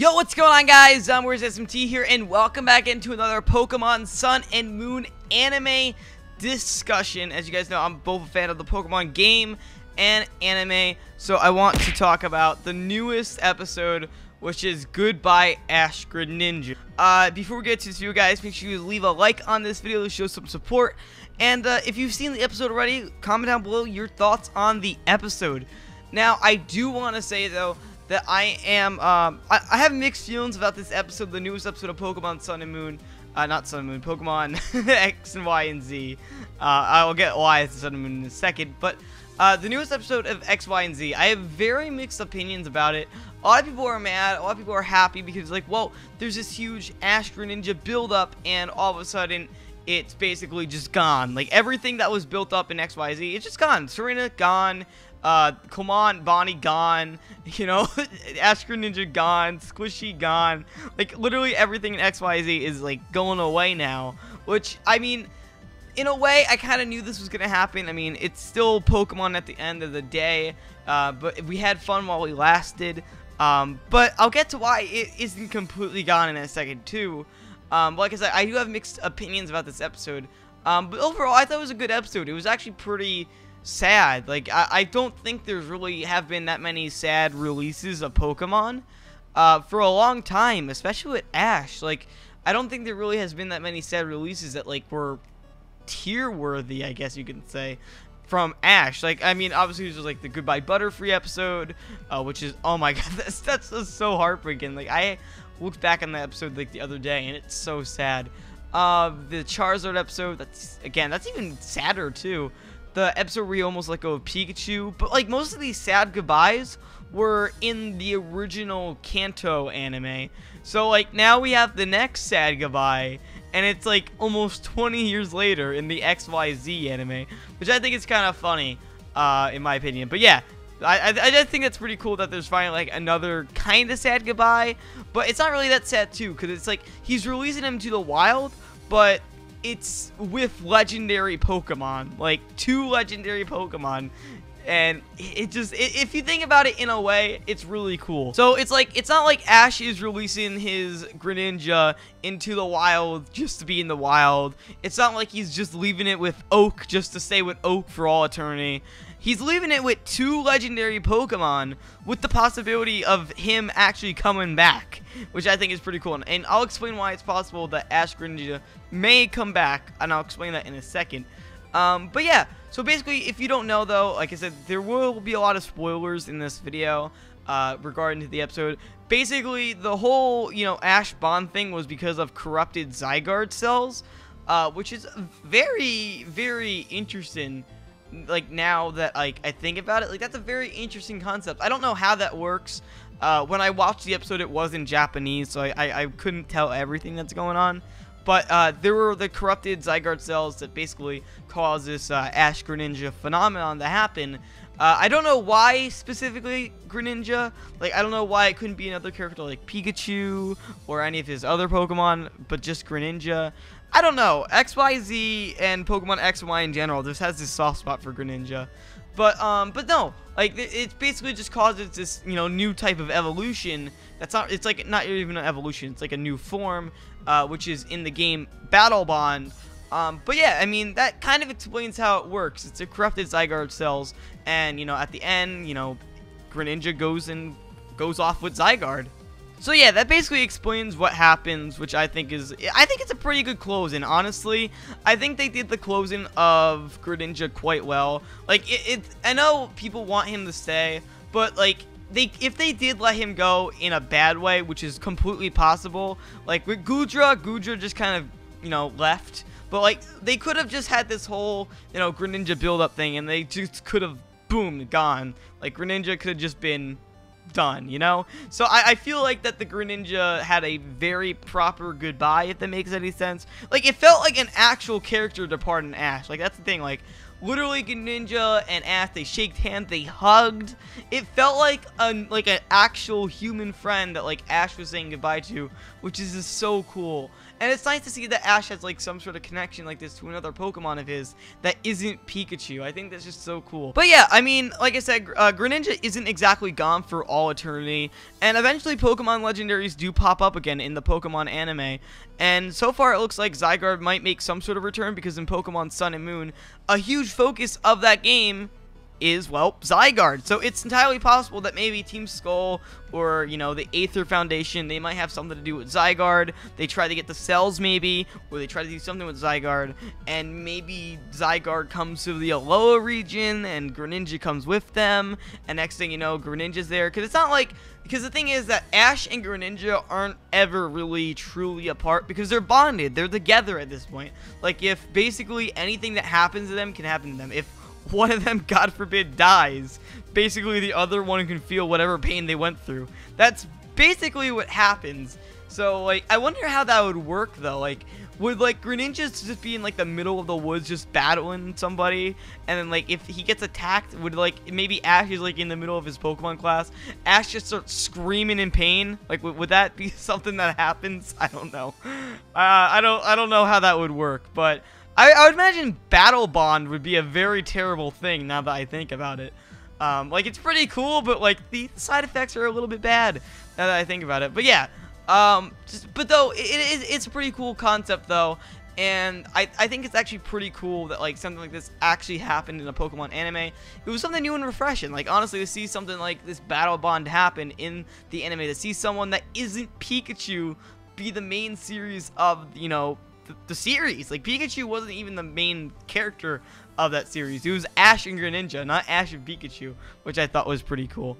Yo, what's going on, guys? ZombieWarsSMT here, and welcome back into another Pokemon Sun and Moon anime discussion. As you guys know, I'm both a fan of the Pokemon game and anime, so I want to talk about the newest episode, which is Goodbye Ash Greninja. Before we get to this video, guys, make sure you leave a like on this video to show some support. And if you've seen the episode already, comment down below your thoughts on the episode. Now, I do want to say, though, that I am, I have mixed feelings about this episode, the newest episode of Pokemon Sun and Moon. Not Sun and Moon, Pokemon X and Y and Z. I'll get why it's Sun and Moon in a second. But the newest episode of X, Y, and Z, I have very mixed opinions about it. A lot of people are mad, a lot of people are happy because, like, well, there's this huge Ash Greninja build-up, and all of a sudden, it's basically just gone. Like, everything that was built up in XYZ, it's just gone. Serena, gone. Come on, Bonnie, gone. You know, Ash Greninja, gone. Squishy, gone. Like, literally everything in XYZ is, like, going away now. Which, I mean, in a way, I kind of knew this was going to happen. I mean, it's still Pokemon at the end of the day. But we had fun while we lasted. But I'll get to why it isn't completely gone in a second, too. Like I said, I do have mixed opinions about this episode. But overall, I thought it was a good episode. It was actually pretty sad. Like, I don't think there's really have been that many sad releases of Pokemon for a long time, especially with Ash. Like, I don't think there really has been that many sad releases that, like, were tier worthy, I guess you can say, from Ash. Like, I mean, obviously there's like the Goodbye Butterfree episode, which is, oh my god, that's just so heartbreaking. Like, I looked back on that episode like the other day, and it's so sad. The Charizard episode, that's even sadder too. The episode where you almost let go of Pikachu. But, like, most of these sad goodbyes were in the original Kanto anime. So, like, now we have the next sad goodbye, and it's, like, almost 20 years later in the XYZ anime, which I think is kind of funny, in my opinion. But, yeah, I just think it's pretty cool that there's finally, like, another kind of sad goodbye. But it's not really that sad, too, because it's, like, he's releasing him to the wild, but it's with legendary Pokemon, like 2 legendary Pokemon, and it just, if you think about it in a way, it's really cool. So it's like, it's not like Ash is releasing his Greninja into the wild just to be in the wild. It's not like he's just leaving it with Oak just to stay with Oak for all eternity. He's leaving it with 2 legendary Pokemon with the possibility of him actually coming back, which I think is pretty cool. And I'll explain why it's possible that Ash Greninja may come back, and I'll explain that in a second. But yeah, so basically, if you don't know, though, like I said, there will be a lot of spoilers in this video regarding to the episode. Basically, the whole, you know, Ash Bond thing was because of corrupted Zygarde cells, which is very, very interesting. Like, now that, like, I think about it, like, that's a very interesting concept. I don't know how that works. When I watched the episode, it was in Japanese, so I couldn't tell everything that's going on. But there were the corrupted Zygarde cells that basically caused this Ash Greninja phenomenon to happen. I don't know why specifically Greninja. Like, I don't know why it couldn't be another character like Pikachu or any of his other Pokemon, but just Greninja. I don't know. XYZ and Pokemon X and Y in general just has this soft spot for Greninja. But no, like, it basically just causes this, you know, new type of evolution. That's not, it's like not even an evolution, it's like a new form, which is in the game Battle Bond. But yeah, I mean, that kind of explains how it works. It's a corrupted Zygarde cells, and, you know, at the end, you know, Greninja goes off with Zygarde. So yeah, that basically explains what happens, which I think it's a pretty good closing, honestly. I think they did the closing of Greninja quite well. Like, I know people want him to stay, but, like, if they did let him go in a bad way, which is completely possible, like with Gudra just kind of, you know, left. But, like, they could have just had this whole, you know, Greninja build-up thing, and they just could have, boom, gone. Like, Greninja could have just been done, you know? So I feel like that the Greninja had a very proper goodbye, if that makes any sense. Like, it felt like an actual character departed in Ash. Like, that's the thing. Like, literally Greninja and Ash, they shaked hands, they hugged. It felt like an actual human friend that like Ash was saying goodbye to, which is just so cool. And it's nice to see that Ash has like some sort of connection like this to another Pokemon of his that isn't Pikachu. I think that's just so cool. But yeah, I mean, like I said, Greninja isn't exactly gone for all eternity, and eventually Pokemon legendaries do pop up again in the Pokemon anime. And so far it looks like Zygarde might make some sort of return, because in Pokemon Sun and Moon, a huge focus of that game is, well, Zygarde. So it's entirely possible that maybe Team Skull or, you know, the Aether Foundation, they might have something to do with Zygarde. They try to get the cells maybe, or they try to do something with Zygarde, and maybe Zygarde comes to the Alola region and Greninja comes with them, and next thing you know, Greninja's there. Because it's not like, because the thing is that Ash and Greninja aren't ever really truly apart, because they're bonded. They're together at this point. Like, if basically anything that happens to them can happen to them. If one of them, God forbid, dies, basically the other one can feel whatever pain they went through. That's basically what happens. So, like, I wonder how that would work, though. Like, would, like, Greninja just be in, like, the middle of the woods just battling somebody, and then, like, if he gets attacked, would, like, maybe Ash is, like, in the middle of his Pokemon class, Ash just starts screaming in pain? Like, would that be something that happens? I don't know. I don't know how that would work, but I would imagine Battle Bond would be a very terrible thing now that I think about it. Like, it's pretty cool, but, like, the side effects are a little bit bad now that I think about it. But, yeah. But, though, it's a pretty cool concept, though. And I think it's actually pretty cool that, like, something like this actually happened in a Pokemon anime. It was something new and refreshing. Like, honestly, to see something like this Battle Bond happen in the anime, to see someone that isn't Pikachu be the main series of, you know, the series. Like, Pikachu wasn't even the main character of that series. It was Ash and Greninja, not Ash and Pikachu, which I thought was pretty cool.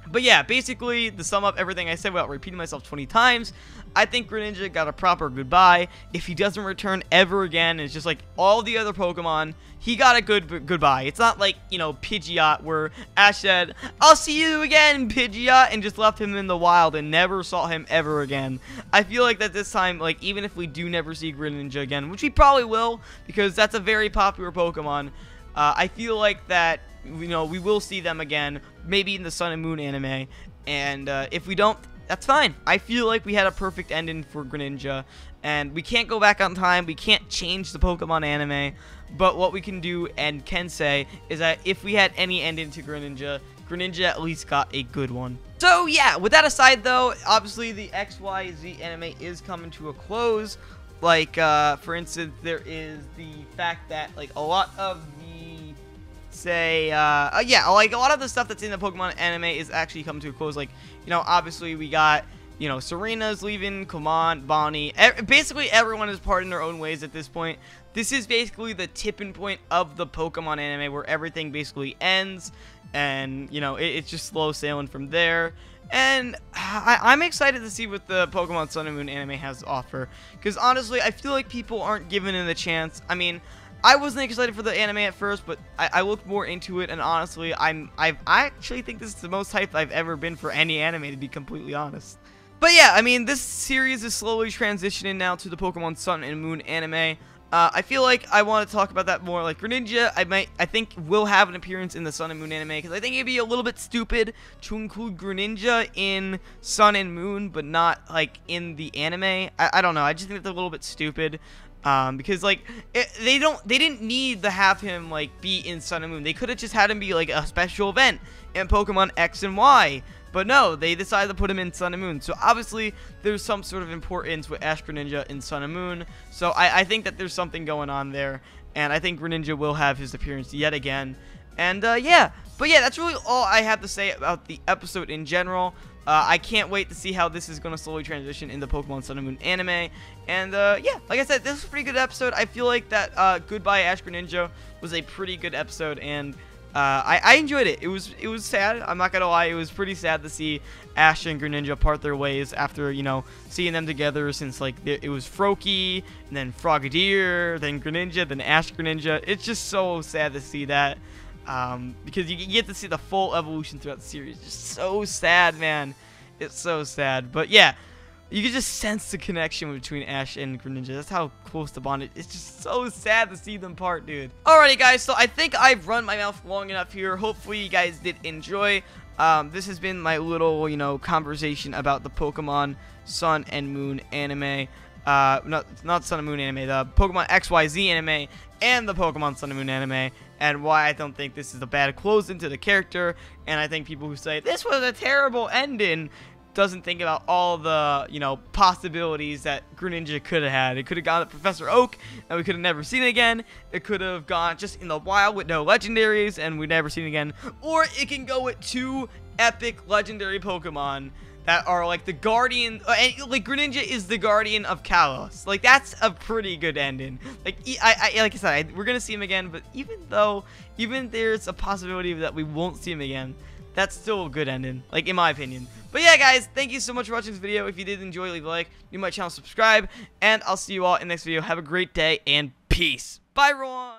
But yeah, basically, to sum up everything I said without repeating myself 20 times, I think Greninja got a proper goodbye. If he doesn't return ever again, it's just like all the other Pokemon, he got a goodbye. It's not like, you know, Pidgeot, where Ash said, "I'll see you again, Pidgeot," and just left him in the wild and never saw him ever again. I feel like that this time, like, even if we do never see Greninja again, which we probably will, because that's a very popular Pokemon, I feel like that, you know, we will see them again, maybe in the Sun and Moon anime, and if we don't, that's fine. I feel like we had a perfect ending for Greninja, and we can't go back on time, we can't change the Pokemon anime, but what we can do and can say is that if we had any ending to Greninja, Greninja at least got a good one. So yeah, with that aside though, obviously the XYZ anime is coming to a close. Like, for instance, there is the fact that, like, a lot of the, say, yeah, like, a lot of the stuff that's in the Pokemon anime is actually coming to a close. Like, you know, obviously we got, you know, Serena's leaving, Command, Bonnie, basically everyone is parting their own ways at this point. This is basically the tipping point of the Pokemon anime where everything basically ends, and, you know, it's just slow sailing from there. And I'm excited to see what the Pokemon Sun and Moon anime has to offer, because honestly, I feel like people aren't giving it a chance. I mean, I wasn't excited for the anime at first, but I looked more into it, and honestly, I actually think this is the most hyped I've ever been for any anime, to be completely honest. But yeah, I mean, this series is slowly transitioning now to the Pokemon Sun and Moon anime. I feel like I want to talk about that more. Like, Greninja, I think will have an appearance in the Sun and Moon anime, because I think it'd be a little bit stupid to include Greninja in Sun and Moon, but not, like, in the anime. I don't know, I just think it's a little bit stupid. Because, like, they didn't need to have him, like, be in Sun and Moon. They could have just had him be, like, a special event in Pokemon X and Y. But no, they decided to put him in Sun and Moon. So obviously, there's some sort of importance with Ash Greninja in Sun and Moon. So I think that there's something going on there. And I think Greninja will have his appearance yet again. And yeah. But yeah, that's really all I have to say about the episode in general. I can't wait to see how this is going to slowly transition into Pokemon Sun and Moon anime. And yeah, like I said, this was a pretty good episode. I feel like that Goodbye Ash Greninja was a pretty good episode, and I enjoyed it. It was sad. I'm not gonna lie. It was pretty sad to see Ash and Greninja part their ways after, you know, seeing them together since, like, it was Froakie, and then Frogadier, then Greninja, then Ash Greninja. It's just so sad to see that. Because you get to see the full evolution throughout the series. Just so sad, man. It's so sad. But yeah, You can just sense the connection between Ash and Greninja. That's how close the bond is. It's just so sad to see them part, dude. Alrighty, guys. So I think I've run my mouth long enough here. Hopefully, you guys did enjoy. This has been my little, conversation about the Pokemon Sun and Moon anime. Not Sun and Moon anime. The Pokemon XYZ anime and the Pokemon Sun and Moon anime. And why I don't think this is a bad close into the character. And I think people who say, this was a terrible ending, doesn't think about all the, possibilities that Greninja could have had. It could have gone to Professor Oak, and we could have never seen it again. It could have gone just in the wild with no legendaries, and we'd never seen it again. Or it can go with 2 epic legendary Pokemon that are like the guardian, and like Greninja is the guardian of Kalos. Like, that's a pretty good ending. Like, like I said, we're gonna see him again, but even there's a possibility that we won't see him again, that's still a good ending, like, in my opinion. But yeah, guys, thank you so much for watching this video. If you did enjoy, leave a like, new to my channel, subscribe, and I'll see you all in the next video. Have a great day, and peace. Bye, everyone.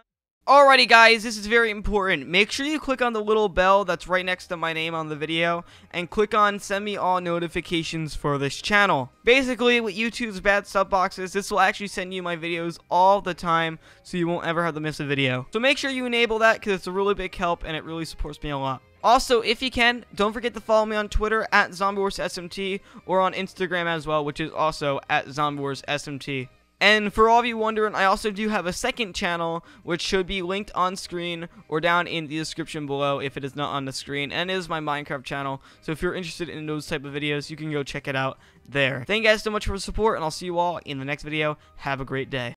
Alrighty, guys, this is very important. Make sure you click on the little bell that's right next to my name on the video, and click on send me all notifications for this channel. Basically, with YouTube's bad sub boxes, this will actually send you my videos all the time, so you won't ever have to miss a video. So make sure you enable that, because it's a really big help, and it really supports me a lot. Also, if you can, don't forget to follow me on Twitter at ZombieWarsSMT, or on Instagram as well, which is also at ZombieWarsSMT. And for all of you wondering, I also do have a second channel, which should be linked on screen or down in the description below if it is not on the screen, and it is my Minecraft channel. So if you're interested in those type of videos, you can go check it out there. Thank you guys so much for the support, and I'll see you all in the next video. Have a great day.